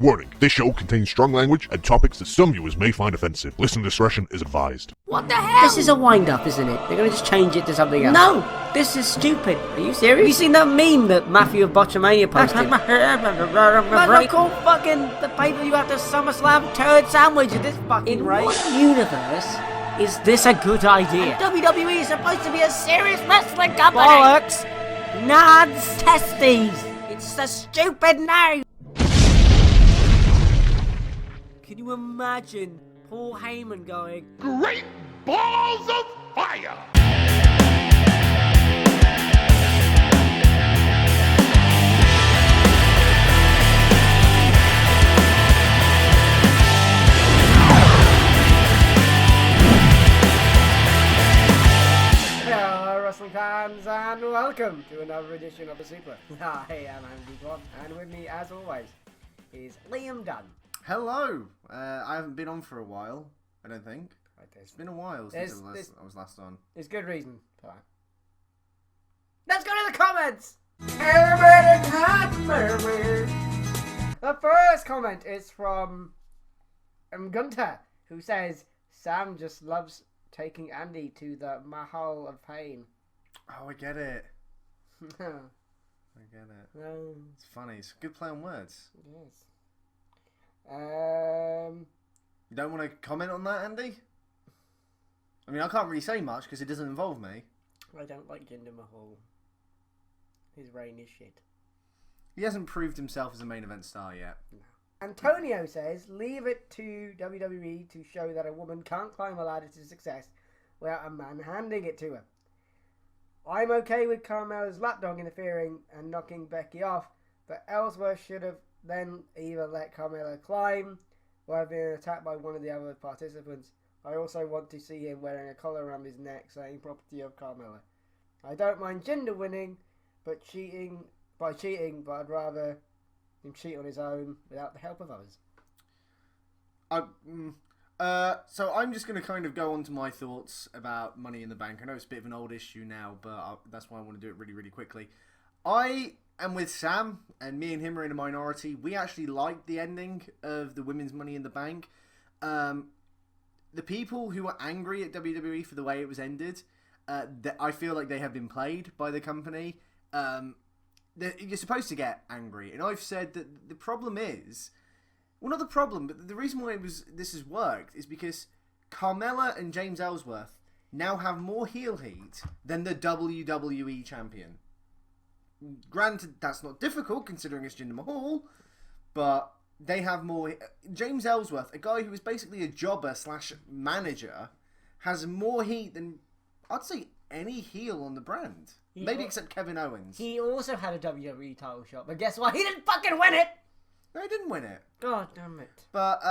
Warning, this show contains strong language and topics that some viewers may find offensive. Listener discretion is advised. What the hell? This is a wind-up, isn't it? They're going to just change it to something else. No! This is stupid. Are you serious? Have you seen that meme that Matthew of Botchamania posted? Man, call fucking the pay-per-view after SummerSlam turd sandwich at this fucking In rate. what universe is this a good idea? WWE is supposed to be a serious wrestling company. Bollocks! Nads testes. It's a stupid name. Can you imagine Paul Heyman going, Great balls of fire! Hello wrestling fans and welcome to another edition of the Suplah. I am Andy Glott and with me as always is Liam Dunn. Hello. I haven't been on for a while, I don't think. It's been a while since I was last on. There's good reason for that. Let's go to the comments! The first comment is from Gunter, who says, Sam just loves taking Andy to the Mahal of Pain. Oh, I get it. I get it. No. It's funny. It's a good play on words. Yes. You don't want to comment on that, Andy? I mean, I can't really say much because it doesn't involve me. I don't like Jinder Mahal. His reign is shit. He hasn't proved himself as a main event star yet. No. Antonio says, leave it to WWE to show that a woman can't climb a ladder to success without a man handing it to her. I'm okay with Carmella's lapdog interfering and knocking Becky off, but Ellsworth should have then either let Carmella climb or have been attacked by one of the other participants. I also want to see him wearing a collar around his neck saying property of Carmella. I don't mind Jinder winning, but I'd rather him cheat on his own without the help of others. So I'm just going to kind of go on to my thoughts about Money in the Bank. I know it's a bit of an old issue now, but that's why I want to do it really, really quickly. I am with Sam, and me and him are in a minority. We actually liked the ending of the women's Money in the Bank. The people who were angry at WWE for the way it was ended, I feel like they have been played by the company. You're supposed to get angry, and I've said that the problem is, well, not the problem, but the reason why this has worked is because Carmella and James Ellsworth now have more heel heat than the WWE champion. Granted, that's not difficult considering it's Jinder Mahal, but they have more. James Ellsworth, a guy who is basically a jobber / manager, has more heat than, I'd say, any heel on the brand. Maybe except Kevin Owens. He also had a WWE title shot, but guess what? He didn't fucking win it! No, he didn't win it. God damn it. But,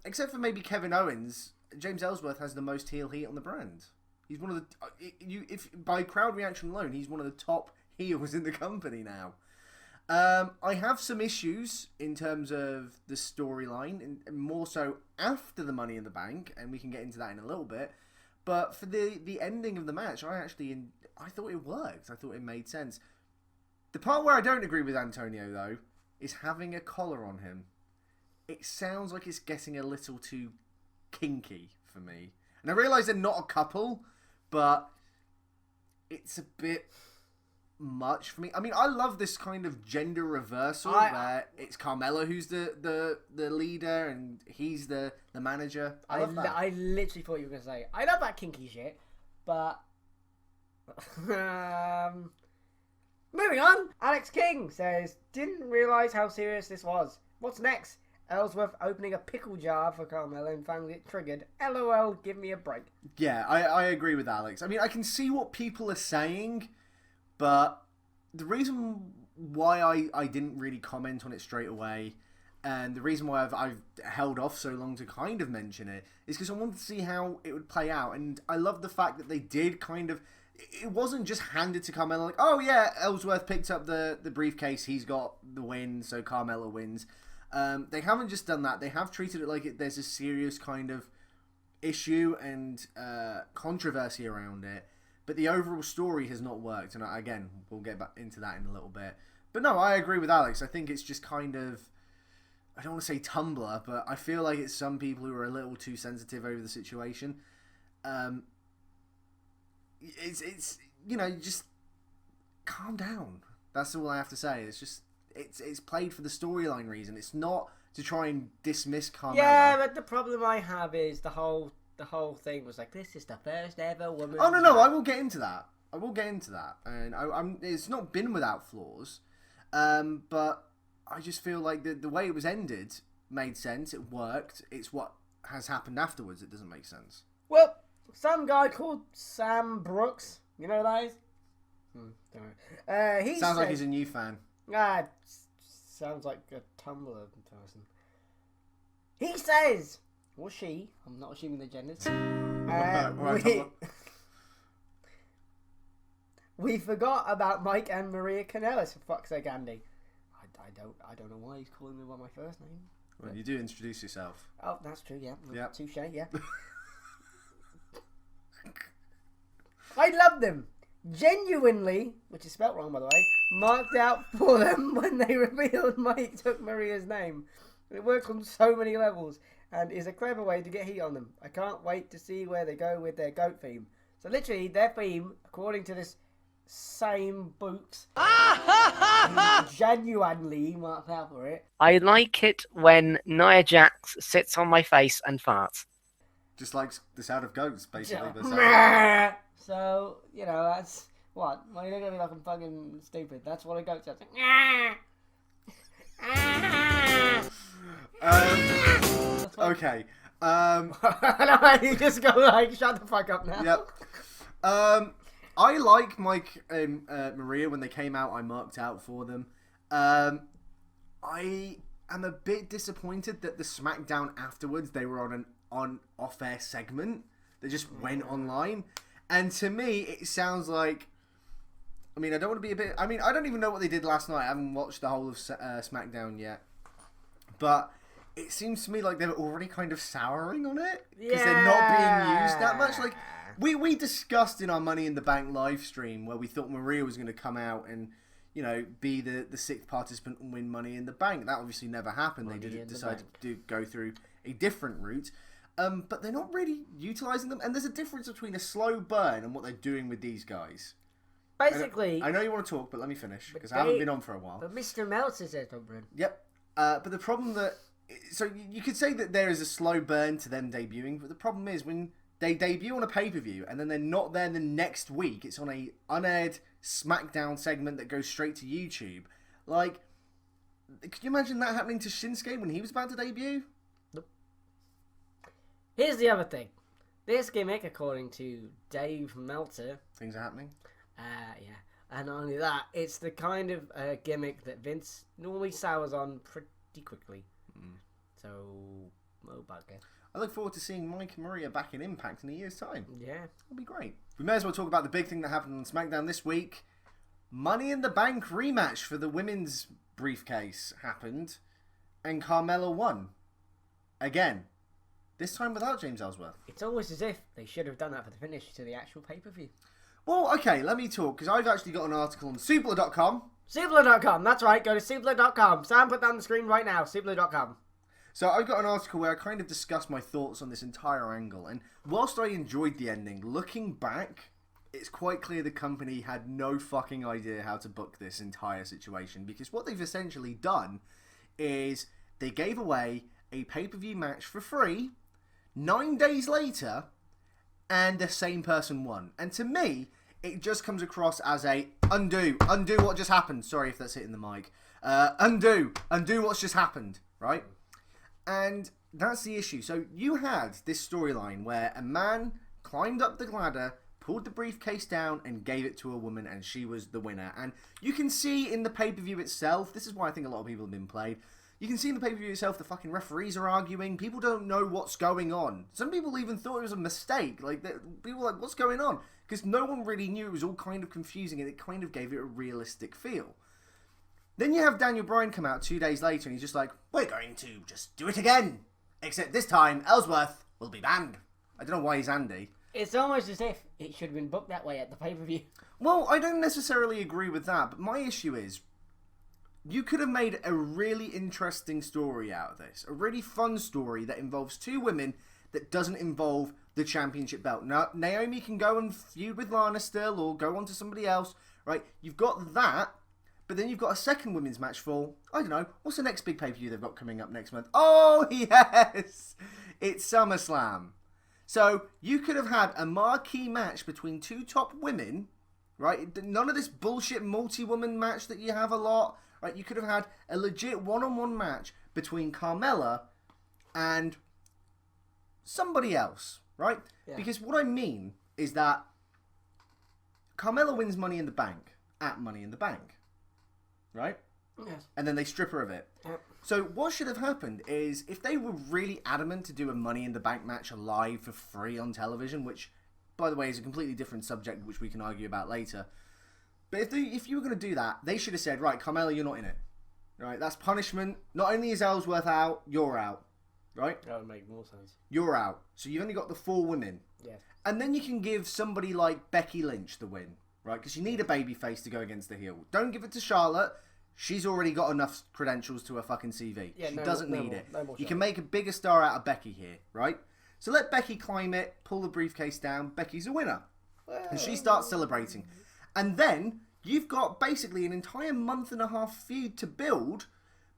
except for maybe Kevin Owens, James Ellsworth has the most heel heat on the brand. He's one of the, if by crowd reaction alone, he's one of the top heels in the company now. I have some issues in terms of the storyline, and more so after the Money in the Bank, and we can get into that in a little bit. But for the ending of the match, I thought it worked. I thought it made sense. The part where I don't agree with Antonio, though, is having a collar on him. It sounds like it's getting a little too kinky for me. And I realise they're not a couple, but it's a bit much for me. I mean, I love this kind of gender reversal where it's Carmella who's the leader and he's the manager. I love that. I literally thought you were going to say, I love that kinky shit, but moving on. Alex King says, didn't realise how serious this was. What's next? Ellsworth opening a pickle jar for Carmella and found it triggered. LOL, give me a break. Yeah, I agree with Alex. I mean, I can see what people are saying, but the reason why I didn't really comment on it straight away, and the reason why I've held off so long to kind of mention it, is because I wanted to see how it would play out. And I love the fact that they did kind of, it wasn't just handed to Carmella like, oh yeah, Ellsworth picked up the briefcase, he's got the win, so Carmella wins. They haven't just done that. They have treated it like there's a serious kind of issue and controversy around it. But the overall story has not worked. And again, we'll get back into that in a little bit. But no, I agree with Alex. I think it's just kind of, I don't want to say Tumblr, but I feel like it's some people who are a little too sensitive over the situation. It's just calm down. That's all I have to say. It's just it's played for the storyline reason. It's not to try and dismiss Carmella. Yeah, but the problem I have is the whole thing was like, this is the first ever woman. Oh no, I will get into that. And it's not been without flaws, but I just feel like the way it was ended made sense. It worked. It's what has happened afterwards. It doesn't make sense. Well, some guy called Sam Brooks, you know who that is? Don't know. He Sounds like he's a new fan. Sounds like a Tumblr person. He says, or she, I'm not assuming the genders. We forgot about Mike and Maria Kanellis, for fuck's sake, Andy. I don't know why he's calling me by my first name. Well, you do introduce yourself. Oh, that's true, yeah. Yep. Touche, yeah. I love them. Genuinely, which is spelt wrong by the way, marked out for them when they revealed Mike took Maria's name. It works on so many levels and is a clever way to get heat on them. I can't wait to see where they go with their goat theme. So literally, their theme, according to this same books, genuinely marked out for it. I like it when Nia Jax sits on my face and farts. Just like the sound of goats, basically. So, that's what? Well, you're not gonna be like I'm fucking stupid. That's what a goat sounds like. Okay. You just go like, shut the fuck up now. Yep. I like Mike and Maria when they came out. I marked out for them. I am a bit disappointed that the SmackDown afterwards they were on an off-air segment. They just went online, and to me it sounds like. I mean, I don't want to be a bit. I mean, I don't even know what they did last night. I haven't watched the whole of SmackDown yet, but it seems to me like they were already kind of souring on it because they're not being used that much. Like we discussed in our Money in the Bank live stream where we thought Maria was going to come out and be the sixth participant and win Money in the Bank. That obviously never happened. They did decide to go through a different route. But they're not really utilising them. And there's a difference between a slow burn and what they're doing with these guys. Basically... I know you want to talk, but let me finish, because I haven't been on for a while. But Mr. Meltzer says something. Yep. But the problem that... So you could say that there is a slow burn to them debuting, but the problem is when they debut on a pay-per-view and then they're not there the next week, it's on a unaired SmackDown segment that goes straight to YouTube. Like, could you imagine that happening to Shinsuke when he was about to debut? Here's the other thing. This gimmick, according to Dave Meltzer... Things are happening? Yeah. And not only that, it's the kind of gimmick that Vince normally sours on pretty quickly. So, bugger. I look forward to seeing Mike and Maria back in Impact in a year's time. Yeah. That'll be great. We may as well talk about the big thing that happened on SmackDown this week. Money in the Bank rematch for the women's briefcase happened. And Carmella won. Again. This time without James Ellsworth. It's almost as if they should have done that for the finish to the actual pay-per-view. Well, okay, let me talk, because I've actually got an article on Suplah.com. Suplah.com, that's right, go to Suplah.com. Sam, put that on the screen right now, Suplah.com. So I've got an article where I kind of discuss my thoughts on this entire angle, and whilst I enjoyed the ending, looking back, it's quite clear the company had no fucking idea how to book this entire situation, because what they've essentially done is they gave away a pay-per-view match for free 9 days later, and the same person won. And to me, it just comes across as a undo what just happened. Sorry if that's hitting the mic. Undo what's just happened, right? And that's the issue. So you had this storyline where a man climbed up the ladder, pulled the briefcase down, and gave it to a woman, and she was the winner. And you can see in the pay-per-view itself, this is why I think a lot of people have been played, you can see in the pay-per-view itself the fucking referees are arguing. People don't know what's going on. Some people even thought it was a mistake. Like, people were like, what's going on? Because no one really knew. It was all kind of confusing, and it kind of gave it a realistic feel. Then you have Daniel Bryan come out 2 days later, and he's just like, we're going to just do it again. Except this time, Ellsworth will be banned. I don't know why he's Andy. It's almost as if it should have been booked that way at the pay-per-view. Well, I don't necessarily agree with that, but my issue is, you could have made a really interesting story out of this. A really fun story that involves two women that doesn't involve the championship belt. Now, Naomi can go and feud with Lana still or go on to somebody else, right? You've got that, but then you've got a second women's match for, I don't know, what's the next big pay-per-view they've got coming up next month? Oh, yes! It's SummerSlam. So, you could have had a marquee match between two top women, right? None of this bullshit multi-woman match that you have a lot, right? You could have had a legit one-on-one match between Carmella and somebody else, right? Yeah. Because what I mean is that Carmella wins Money in the Bank at Money in the Bank, right? Yes. And then they strip her of it. Yep. So what should have happened is if they were really adamant to do a Money in the Bank match live for free on television, which, by the way, is a completely different subject which we can argue about later. But if you were going to do that, they should have said, right, Carmella, you're not in it. Right? That's punishment. Not only is Ellsworth out, you're out. Right? That would make more sense. You're out. So you've only got the 4 women. Yeah. And then you can give somebody like Becky Lynch the win. Right? Because you need a baby face to go against the heel. Don't give it to Charlotte. She's already got enough credentials to her fucking CV. Yeah, she doesn't need it. You can make a bigger star out of Becky here. Right? So let Becky climb it, pull the briefcase down. Becky's a winner. And she starts celebrating. And then you've got basically an entire month and a half feud to build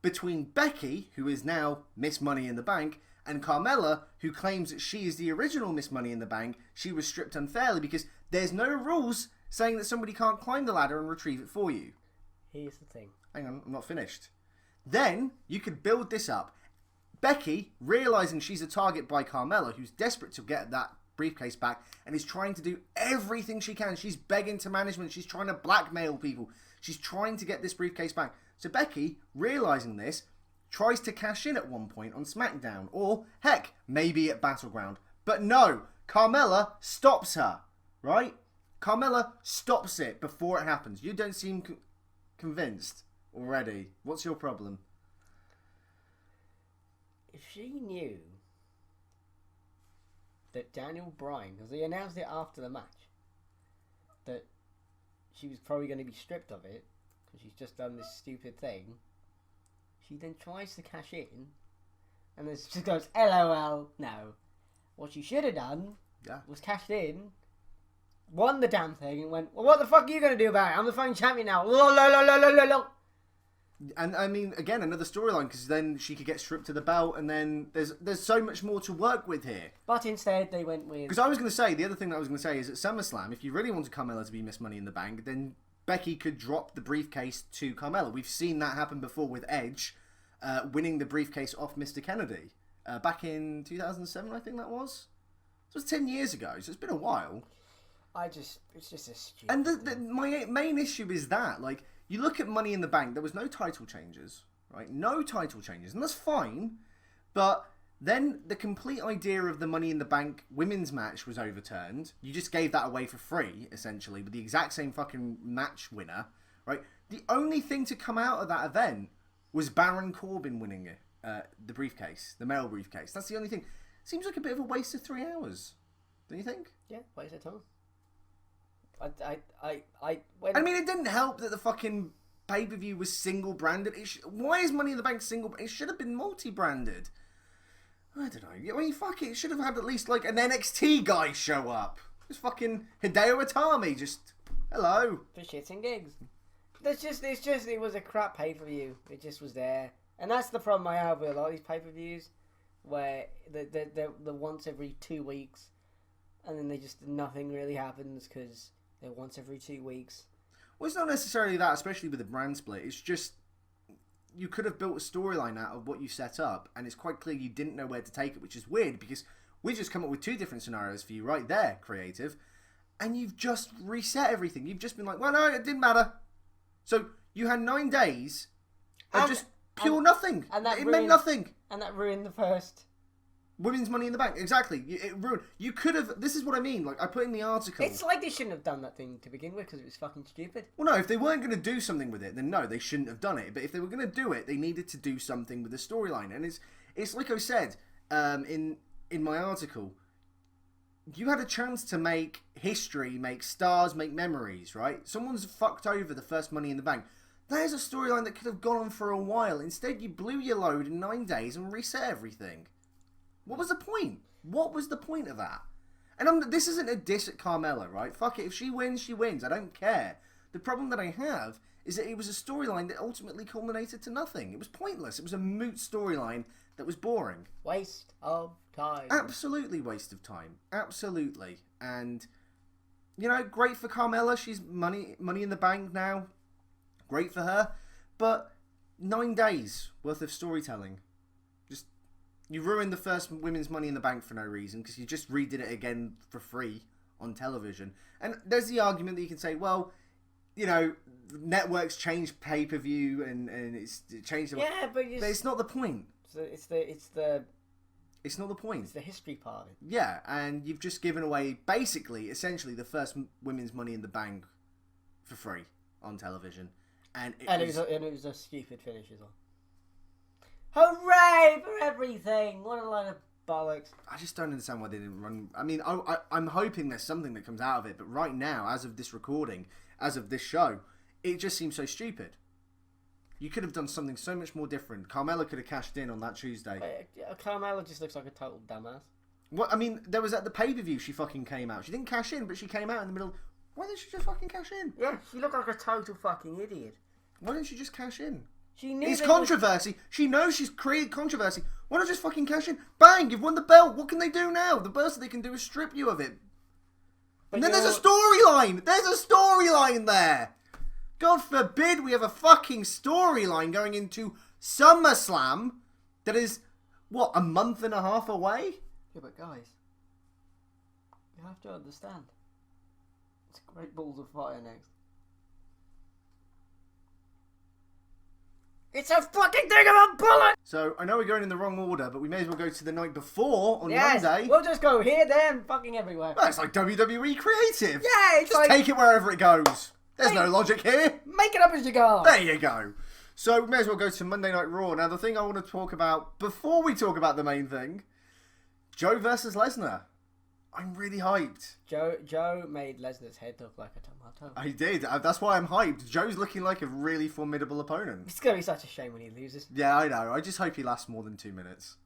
between Becky, who is now Miss Money in the Bank, and Carmella, who claims that she is the original Miss Money in the Bank. She was stripped unfairly because there's no rules saying that somebody can't climb the ladder and retrieve it for you. Here's the thing. Hang on, I'm not finished. Then you could build this up. Becky, realizing she's a target by Carmella, who's desperate to get that briefcase back and is trying to do everything she can. She's begging to management. She's trying to blackmail people. She's trying to get this briefcase back. So Becky, realizing this, tries to cash in at one point on SmackDown. Or, heck, maybe at Battleground. But no, Carmella stops her, right? Carmella stops it before it happens. You don't seem convinced already. What's your problem? If she knew that Daniel Bryan, because he announced it after the match, that she was probably going to be stripped of it because she's just done this stupid thing, she then tries to cash in and then just goes, LOL, no. What she should have done was cashed in, won the damn thing, and went, well, what the fuck are you going to do about it? I'm the fucking champion now. And I mean, again, another storyline, because then she could get stripped of the belt, and then there's so much more to work with here. But instead, they went with... Because I was going to say, the other thing that I was going to say is at SummerSlam, if you really wanted Carmella to be Miss Money in the Bank, then Becky could drop the briefcase to Carmella. We've seen that happen before with Edge winning the briefcase off Mr. Kennedy back in 2007, I think that was. So it was 10 years ago, so it's been a while. It's just a stupid... And my main issue is that, like, you look at Money in the Bank, there was no title changes, right? No title changes, and that's fine, but then the complete idea of the Money in the Bank women's match was overturned. You just gave that away for free, essentially, with the exact same fucking match winner, right? The only thing to come out of that event was Baron Corbin winning it, the briefcase, the male briefcase. That's the only thing. Seems like a bit of a waste of 3 hours, don't you think? Yeah, waste of time. I mean, it didn't help that the fucking pay-per-view was single-branded. Why is Money in the Bank single? It should have been multi-branded. I don't know. I mean, fuck it. It should have had at least, like, an NXT guy show up. Just fucking Hideo Itami. Just, hello. For shits and gigs. It was a crap pay-per-view. It just was there. And that's the problem I have with a lot of these pay-per-views, where they're once every 2 weeks, and then nothing really happens because they're once every 2 weeks. Well, it's not necessarily that, especially with the brand split. It's just you could have built a storyline out of what you set up, and it's quite clear you didn't know where to take it, which is weird because we just come up with 2 different scenarios for you right there, creative, and you've just reset everything. You've just been like, well, no, it didn't matter. So you had 9 days of just pure nothing. And it meant nothing. And that ruined the first. Women's Money in the Bank, exactly. It ruined. You could have. This is what I mean. Like I put in the article. It's like they shouldn't have done that thing to begin with because it was fucking stupid. Well, no. If they weren't going to do something with it, then no, they shouldn't have done it. But if they were going to do it, they needed to do something with the storyline. And it's like I said in my article. You had a chance to make history, make stars, make memories, right? Someone's fucked over the first Money in the Bank. There's a storyline that could have gone on for a while. Instead, you blew your load in 9 days and reset everything. What was the point? What was the point of that? And this isn't a diss at Carmella, right? Fuck it. If she wins, she wins. I don't care. The problem that I have is that it was a storyline that ultimately culminated to nothing. It was pointless. It was a moot storyline that was boring. Waste of time. Absolutely waste of time. Absolutely. And, you know, great for Carmella. She's money in the bank now. Great for her. But 9 days worth of storytelling. Just, you ruined the first women's Money in the Bank for no reason because you just redid it again for free on television. And there's the argument that you can say, well, you know, networks change pay-per-view and it changed. Yeah, but it's not the point. It's not the point. It's the history part of it. Yeah, and you've just given away essentially the first women's Money in the Bank for free on television, and it was a stupid finish as well. Hooray for everything! What a line of bollocks! I just don't understand why they didn't run. I mean, I'm hoping there's something that comes out of it, but right now, as of this recording, as of this show, it just seems so stupid. You could have done something so much more different. Carmella could have cashed in on that Tuesday. Carmella just looks like a total dumbass. What I mean, there was at the pay-per-view she fucking came out. She didn't cash in, but she came out in the middle. Why didn't she just fucking cash in? Yeah, she looked like a total fucking idiot. Why didn't she just cash in? She knew it's controversy. She knows she's created controversy. Why not just fucking cash in? Bang, you've won the belt. What can they do now? The worst they can do is strip you of it. But and then there's a storyline. There's a storyline there. God forbid we have a fucking storyline going into SummerSlam that is, what, a month and a half away? Yeah, but guys, you have to understand. It's Great Balls of Fire next. It's a fucking thing of a bullet! So, I know we're going in the wrong order, but we may as well go to the night before on Monday. We'll just go here, there, and fucking everywhere. Well, it's like WWE creative. Yeah, it's just take it wherever it goes. There's no logic here. Make it up as you go. There you go. So we may as well go to Monday Night Raw. Now, the thing I want to talk about, before we talk about the main thing, Joe versus Lesnar. I'm really hyped. Joe made Lesnar's head look like a tomato. I did. That's why I'm hyped. Joe's looking like a really formidable opponent. It's going to be such a shame when he loses. Yeah, I know. I just hope he lasts more than 2 minutes.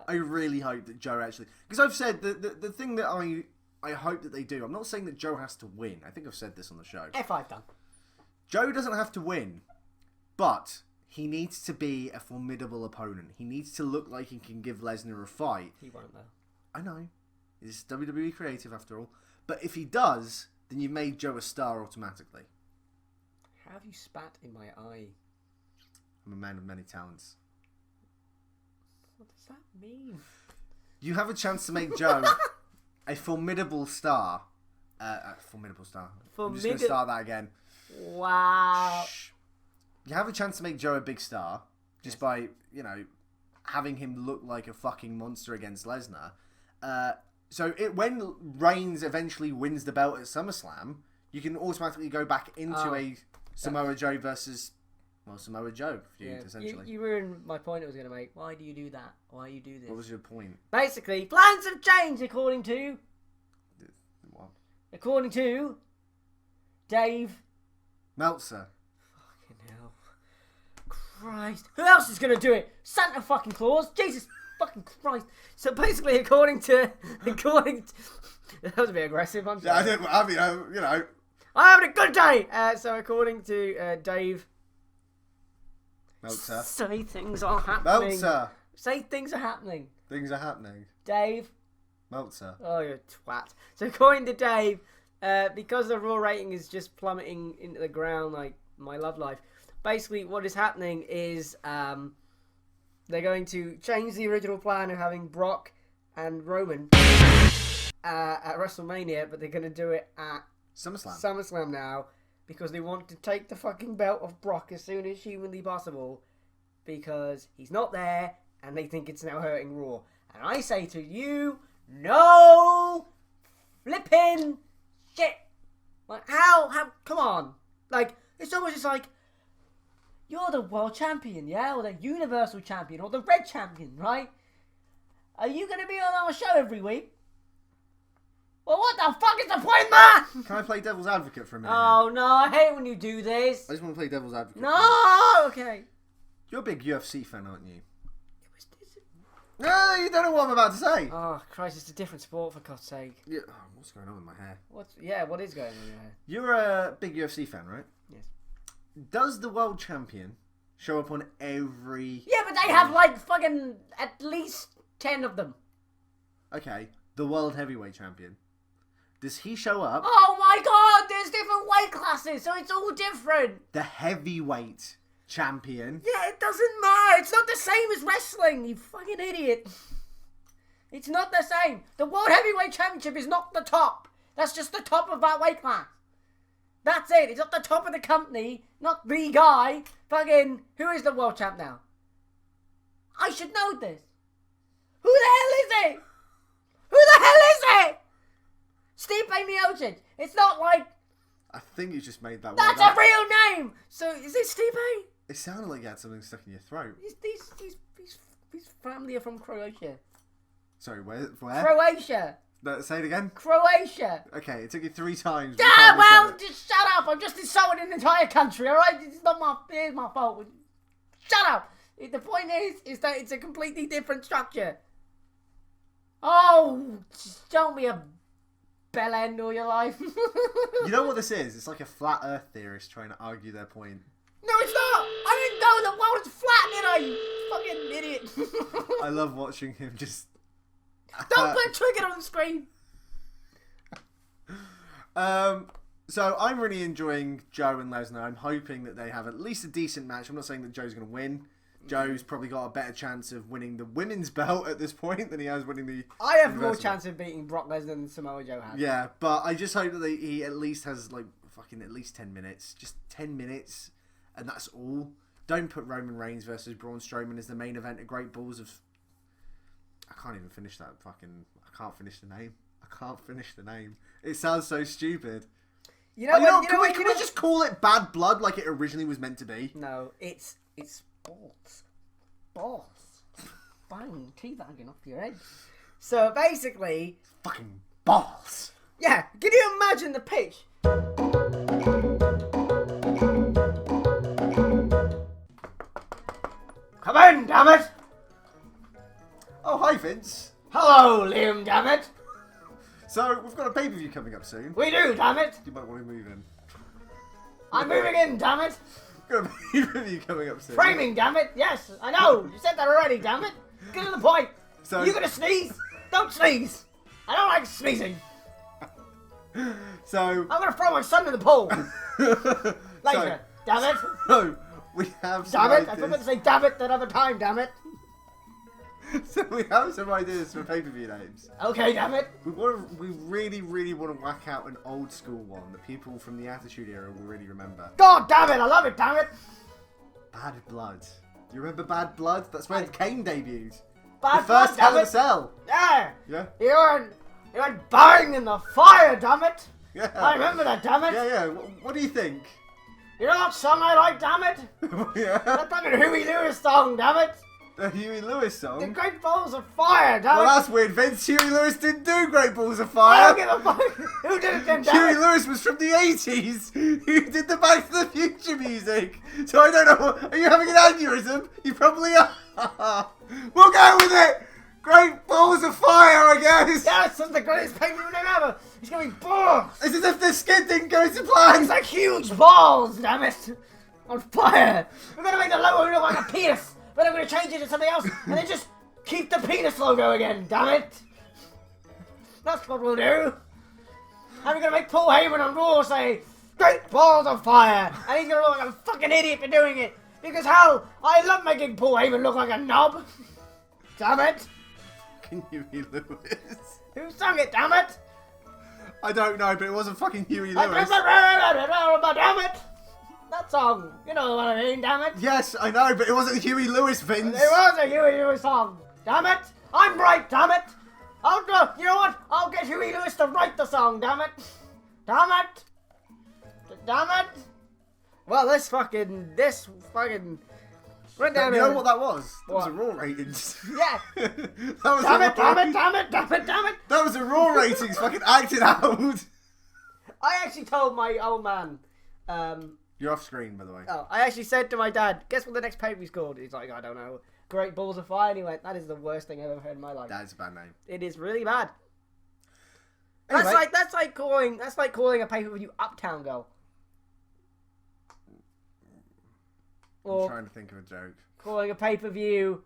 I really hope that Joe actually... Because I've said the thing that I hope that they do. I'm not saying that Joe has to win. I think I've said this on the show. F5 done. Joe doesn't have to win, but he needs to be a formidable opponent. He needs to look like he can give Lesnar a fight. He won't, though. I know. He's WWE creative, after all. But if he does, then you've made Joe a star automatically. How have you spat in my eye? I'm a man of many talents. What does that mean? You have a chance to make Joe... a formidable star. Formidable star. I'm just going to start that again. Wow. Shh. You have a chance to make Joe a big star just by, you know, having him look like a fucking monster against Lesnar. So when Reigns eventually wins the belt at SummerSlam, you can automatically go back into a Samoa Joe versus, well, Samoa Joe feud, essentially. You ruined my point I was going to make. Why do you do that? Why do you do this? What was your point? Basically, plans have changed according to... What? According to... Dave... Meltzer. Fucking hell. Christ. Who else is going to do it? Santa fucking Claus? Jesus fucking Christ. So basically, according to... That was a bit aggressive, I'm sorry. Yeah, I mean, you know... I'm having a good day! So according to Dave... Meltzer. Say things are happening. Meltzer. Say things are happening. Things are happening. Dave. Meltzer. Oh, you're a twat. So according to Dave, because the Raw rating is just plummeting into the ground like my love life, basically what is happening is they're going to change the original plan of having Brock and Roman at WrestleMania, but they're going to do it at SummerSlam now, because they want to take the fucking belt off Brock as soon as humanly possible, because he's not there, and they think it's now hurting Raw. And I say to you, no flipping shit. Like, how, come on. Like, it's almost just like, you're the world champion, yeah? Or the universal champion, or the red champion, right? Are you going to be on our show every week? Well, what the fuck is the point in that? Can I play devil's advocate for a minute? Oh no, I hate when you do this. I just want to play devil's advocate. No, okay. You're a big UFC fan, aren't you? No, you don't know what I'm about to say. Oh Christ, it's a different sport for God's sake. Yeah. Oh, what's going on with my hair? What is going on there? You're a big UFC fan, right? Yes. Does the world champion show up on every... Yeah, but they have like fucking at least 10 of them. Okay, the world heavyweight champion. Does he show up? Oh my God, there's different weight classes, so it's all different. The heavyweight champion. Yeah, it doesn't matter. It's not the same as wrestling, you fucking idiot. It's not the same. The World Heavyweight Championship is not the top. That's just the top of that weight class. That's it. It's not the top of the company, not the guy. Fucking, who is the world champ now? I should know this. Who the hell is it? Who the hell is it? Stipe Miocic. It's not like... I think you just made that That's word up. a real name. So, is it Stipe? It sounded like you had something stuck in your throat. His family are from Croatia. Sorry, where? Croatia. No, say it again. Croatia. Okay, it took you 3 times. Yeah, well, just shut up. I'm just insulting an entire country, alright? It's not my fault. Shut up. The point is that it's a completely different structure. Oh, just don't be a bell end all your life. You know what this is? It's like a flat earth theorist trying to argue their point. No, it's not. I didn't know the world is flat, did I? You fucking idiot. I love watching him just... Don't put Trigger on the screen. So I'm really enjoying Joe and Lesnar. I'm hoping that they have at least a decent match. I'm not saying that Joe's going to win. Joe's probably got a better chance of winning the women's belt at this point than he has winning the... I have more universal. chance of beating Brock Lesnar than Samoa Joe has. Yeah, but I just hope that he at least has like fucking at least 10 minutes. Just 10 minutes, and that's all. Don't put Roman Reigns versus Braun Strowman as the main event at Great Balls of... I can't even finish that fucking... I can't finish the name. I can't finish the name. It sounds so stupid. You know what? Can we just call it Bad Blood like it originally was meant to be? No, it's balls. Balls. Bang, teeth hanging off your head. So basically, Fucking balls. yeah, can you imagine the pitch? Come in, damn it! Oh, hi, Vince. Hello, Liam, damn it! So, we've got a pay-per-view coming up soon. We do, damn it! You might want to move in. I'm moving in, damn it! We've got a pay-per-view coming up soon. Framing, damn it! Yes, I know! You said that already, damn it! Get to the point! So, You gonna sneeze? Don't sneeze! I don't like sneezing! so, I'm gonna throw my son in the pool! Later, damn it! so, we have some Damn it! I ideas. forgot to say damn it that other time, damn it! So we have some ideas for pay-per-view names. Okay, damn it! We really, really want to whack out an old school one that people from the Attitude Era will really remember. God damn it! I love it, damn it! Bad Blood. Do you remember Bad Blood? That's when Kane debuted. Bad The first blood, Hell in a damn it! Cell. Yeah! Yeah? You went bang in the fire, damn it! Yeah. I remember that, damn it! Yeah, yeah. What do you think? You know that song I like, damn it? Yeah. That fucking Huey Lewis song, damn it! The Huey Lewis The song. Great Balls of Fire, damn Well, it! that's weird. Vince Huey Lewis didn't do Great Balls of I Fire. don't give a fuck! Who did it then, damn Huey it? Lewis was from the 80s. He did the Back to the Future music. So I don't know. Are you having an aneurysm? You probably are. We'll go with it. Great Balls of Fire, I guess. Yes, that's the greatest pay-per-view name ever! It's gonna be balls! It's as if the skit didn't go to plan. It's like huge balls, damn it! On fire! We're gonna make the logo look like a penis, but I'm gonna change it to something else, and then just keep the penis logo again, damn it! That's what we'll do! And we're gonna make Paul Heyman on Raw say, Great Balls of Fire! And he's gonna look like a fucking idiot for doing it! Because hell, I love making Paul Heyman look like a knob! Damn it! Fucking Huey Lewis. Who sung it, damn it? I don't know, but it wasn't fucking Huey Lewis. Damn it! That song, you know what I mean, damn it! Yes, I know, but it wasn't Huey Lewis, Vince. It was a Huey Lewis song, damn it! I'm right, damn it! You know what? I'll get Huey Lewis to write the song, damn it! Damn it! Damn it! Well, this fucking Run down You know here. what that was? That was What? a Raw ratings. Yeah. That was Damn a it, Raw- damn it, damn it, damn it, damn it. That was a Raw ratings fucking acted out. I actually told my old man, You're off screen, by the way. I actually said to my dad, guess what the next pay-per-view's called? He's like, I don't know. Great Balls of Fire. And he went, that is the worst thing I've ever heard in my life. That is a bad name. It is really bad. Anyway. That's like calling a pay-per-view Uptown Girl. I'm Or trying to think of a joke. calling a pay-per-view,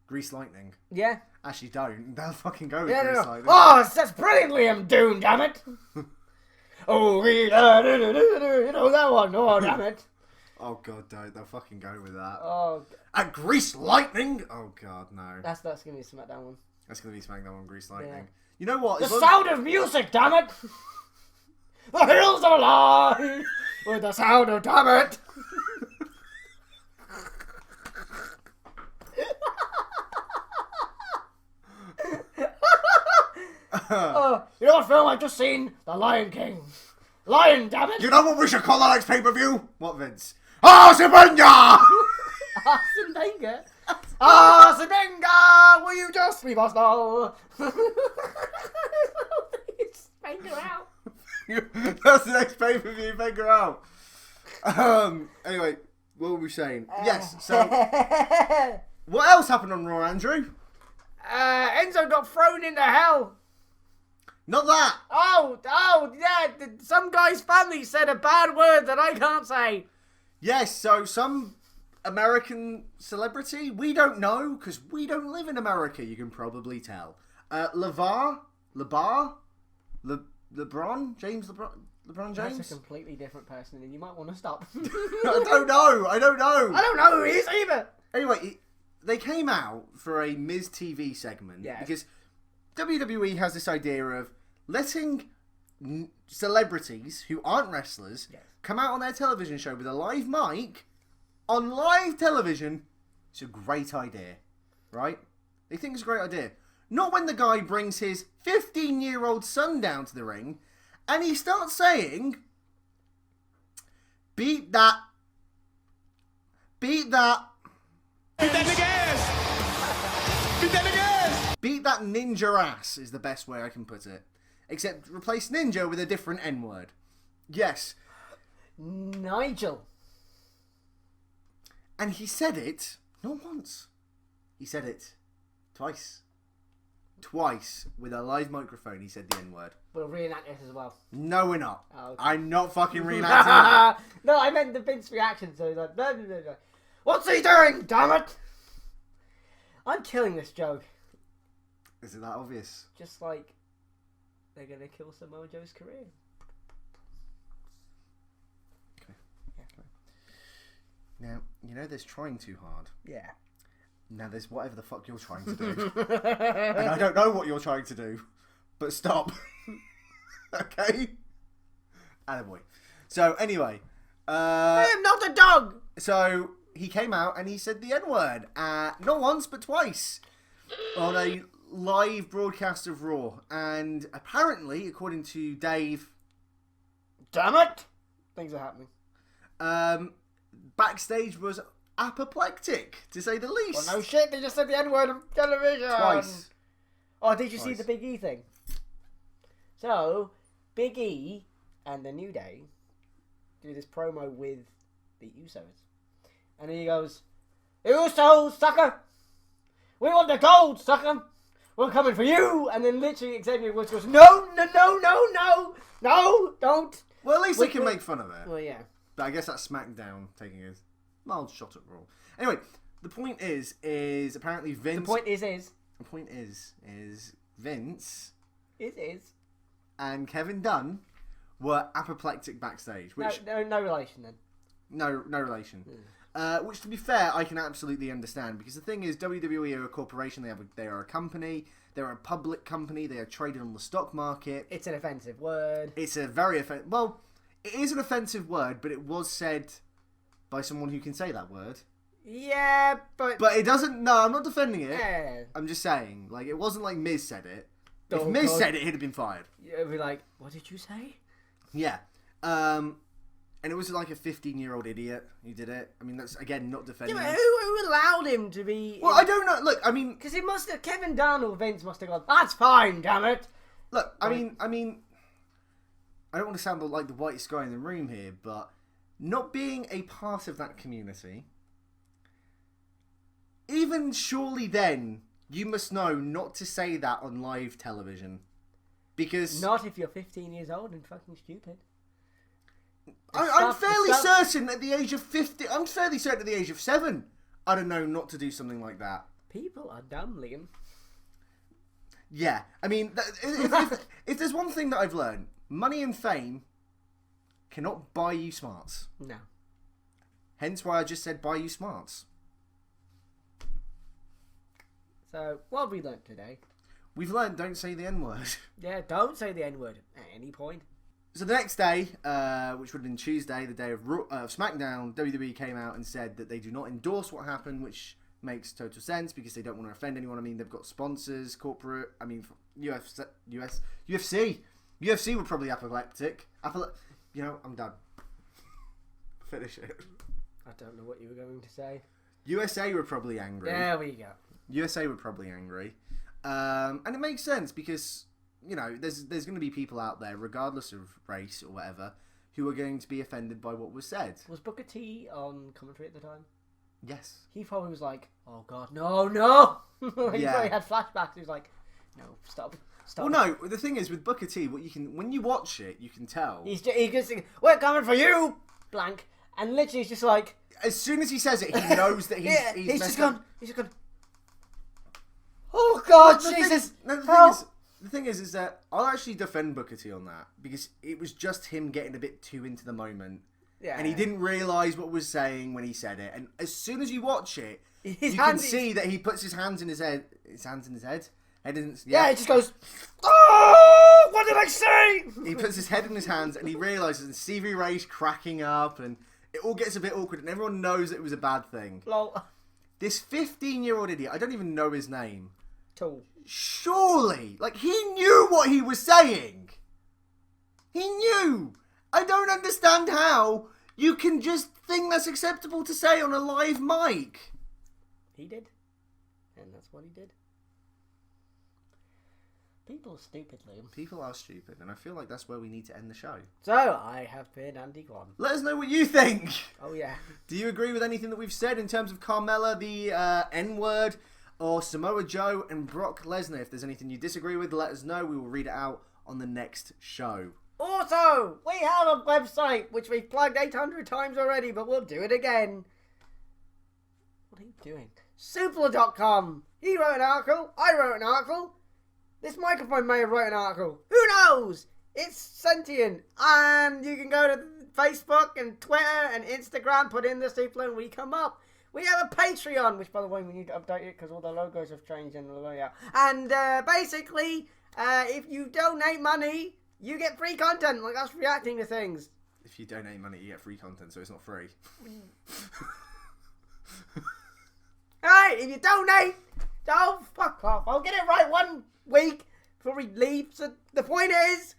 Grease Lightning. yeah. Actually, don't. They'll fucking go with Yeah, Grease no. Lightning. Oh, that's brilliant, Liam Doom, damn it. Oh, you know that one. Oh, damn it. Oh god, don't. They'll fucking go with that. Oh, And Grease Lightning? Oh god, no. that's gonna be a SmackDown one. That's gonna be SmackDown on Grease Lightning. Yeah. You know what? The As long- sound of music, damn it. The hills are alive with the sound of damn it. You know what film I've just seen? The Lion King. Lion, damn it. You know what we should call the next pay-per-view? What, Vince? Arsene Wenger! Arsene Wenger. Arsene Wenger, will you just leave us now? It's Wenger out. That's the next pay-per-view, Wenger out. Anyway, what were we saying? Yes, so... What else happened on Raw, Andrew? Enzo got thrown into hell. Not that! Oh, yeah. Some guy's family said a bad word that I can't say. Yes, so some American celebrity, we don't know, because we don't live in America, you can probably tell. LeBron James? That's a completely different person, and you might want to stop. I don't know. I don't know who he is either. Anyway, they came out for a Miz TV segment Yes. because WWE has this idea of letting celebrities who aren't wrestlers come out on their television show with a live mic on live television. It's a great idea, right? They think it's a great idea. Not when the guy brings his 15-year-old son down to the ring and he starts saying, beat that, beat that, Beat that nigga ass! Beat that nigga ass! beat that ninja ass is the best way I can put it. Except replace ninja with a different N-word. Yes. Nigel. And he said it not once. He said it twice. Twice with a live microphone he said the N-word. We'll reenact this as well. No, we're not. Oh, okay. I'm not fucking reenacting it. No, I meant the Vince reaction. So he's like, blah, blah, blah, blah. What's he doing? Damn it! I'm killing this joke. Is it that obvious? Just like they're gonna kill Samoa Joe's career. Now, you know there's trying too hard. Yeah. Now there's whatever the fuck you're trying to do. And I don't know what you're trying to do. But stop. Okay? Attaboy. So, anyway. I am not a dog! So, he came out and he said the N-word. Not once, but twice. On a live broadcast of Raw. And apparently, according to Dave... Damn it! Things are happening. Backstage was apoplectic, to say the least. Well, no shit, they just said the N-word on television! Twice. Oh, did you see Twice. the Big E thing? So, Big E and the New Day do this promo with the Usos. And he goes, Usos, sucker! We want the gold, sucker! We're coming for you! And then literally Xavier Woods goes, no, don't! Well, at least We- they can we- make fun of it. Well, yeah. But I guess that's SmackDown taking a mild shot at Raw. Anyway, the point is apparently Vince... The point is Vince Is. and Kevin Dunn were apoplectic backstage, which... No relation then. No relation. Which, to be fair, I can absolutely understand, because the thing is, WWE are a corporation, they are a company, they're a public company, they are traded on the stock market. It's an offensive word. It's a very offensive... Well, it is an offensive word, but it was said by someone who can say that word. Yeah, but... But it doesn't... No, I'm not defending it. Yeah. I'm just saying, like, it wasn't like Miz said it. If Oh, Miz God. said it, he'd have been fired. It'd be like, what did you say? Yeah. And it was like a 15-year-old idiot who did it. I mean, that's, again, not Yeah, defending but him. who allowed him to be... Well, I don't know. Look, I mean... Because it must have... Kevin Dunn or Vince must have gone, that's fine, damn it. Look, I mean... I don't want to sound like the whitest guy in the room here, but not being a part of that community, even surely then, you must know not to say that on live television. Because... Not if you're 15 years old and fucking stupid. I'm fairly certain at the age of 50... I'm fairly certain at the age of 7, I'd have known not to do something like that. People are dumb, Liam. Yeah, I mean, if there's one thing that I've learned, money and fame cannot buy you smarts. No. Hence why I just said buy you smarts. So, what have we learnt today? We've learned don't say the N-word. Yeah, don't say the N-word at any point. So the next day, which would have been Tuesday, the day of SmackDown, WWE came out and said that they do not endorse what happened, which makes total sense because they don't want to offend anyone. I mean, they've got sponsors, corporate, I mean, UFC were probably apoplectic. You know, I'm done. Finish it. I don't know what you were going to say. USA were probably angry. There we go. USA were probably angry. And it makes sense because, you know, there's going to be people out there, regardless of race or whatever, who are going to be offended by what was said. Was Booker T on commentary at the time? Yes. He probably was like, oh god, no! He Yeah. probably had flashbacks. He was like, no, stop. Well, no, the thing is, with Booker T, when you watch it, you can tell. He just thinking, we're coming for you, blank. And literally he's just like... As soon as he says it, he knows that he's yeah, he's messed just up. gone, oh god, Jesus! The thing is that I'll actually defend Booker T on that because it was just him getting a bit too into the moment. Yeah. And he didn't realise what was saying when he said it. And as soon as you watch it, His you can see that he puts his hands in his head. His hands in his head? Yeah, he just goes, oh, what did I say? He puts his head in his hands and he realises and Stevie Ray's cracking up and it all gets a bit awkward and everyone knows it was a bad thing. Lol. This 15-year-old idiot, I don't even know his name. Tool. Surely, like, he knew what he was saying. He knew. I don't understand how you can just think that's acceptable to say on a live mic. He did. And that's what he did. People are stupid, Liam. People are stupid, and I feel like that's where we need to end the show. So, I have been Andy Guan. Let us know what you think. Oh, yeah. Do you agree with anything that we've said in terms of Carmella, the N-word, or Samoa Joe and Brock Lesnar? If there's anything you disagree with, let us know. We will read it out on the next show. Also, we have a website, which we've plugged 800 times already, but we'll do it again. What are you doing? Suplah.com. He wrote an article. I wrote an article. This microphone may have wrote an article. Who knows? It's sentient. And you can go to Facebook and Twitter and Instagram, put in the Suplah, and we come up. We have a Patreon, which, by the way, we need to update it because all the logos have changed and the layout. And basically, if you donate money, you get free content, like us reacting to things. If you donate money, you get free content, so it's not free. Alright, if you donate, oh, fuck off. I'll get it right one week before we leave. So the point is,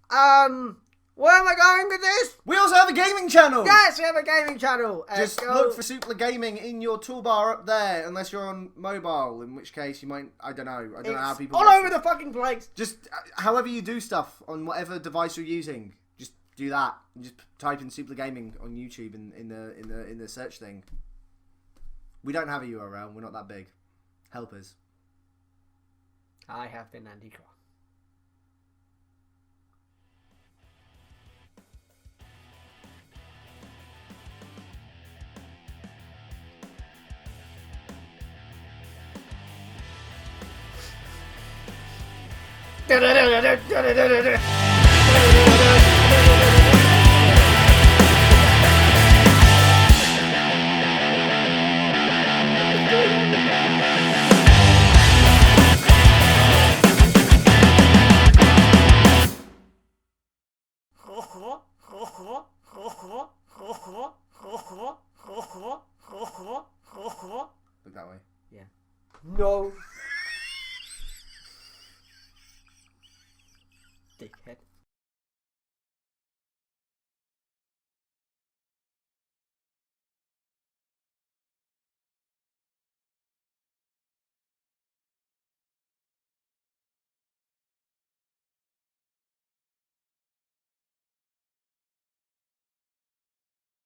where am I going with this? We also have a gaming channel! Yes, we have a gaming channel. Just look for Suplah Gaming in your toolbar up there, unless you're on mobile, in which case you might, I don't know how people... all over the fucking place. Just, however you do stuff, on whatever device you're using, just do that. Just type in Suplah Gaming on YouTube in the search thing. We don't have a URL, we're not that big. Help us. I have been Andy Cross. Look that way. Yeah. No.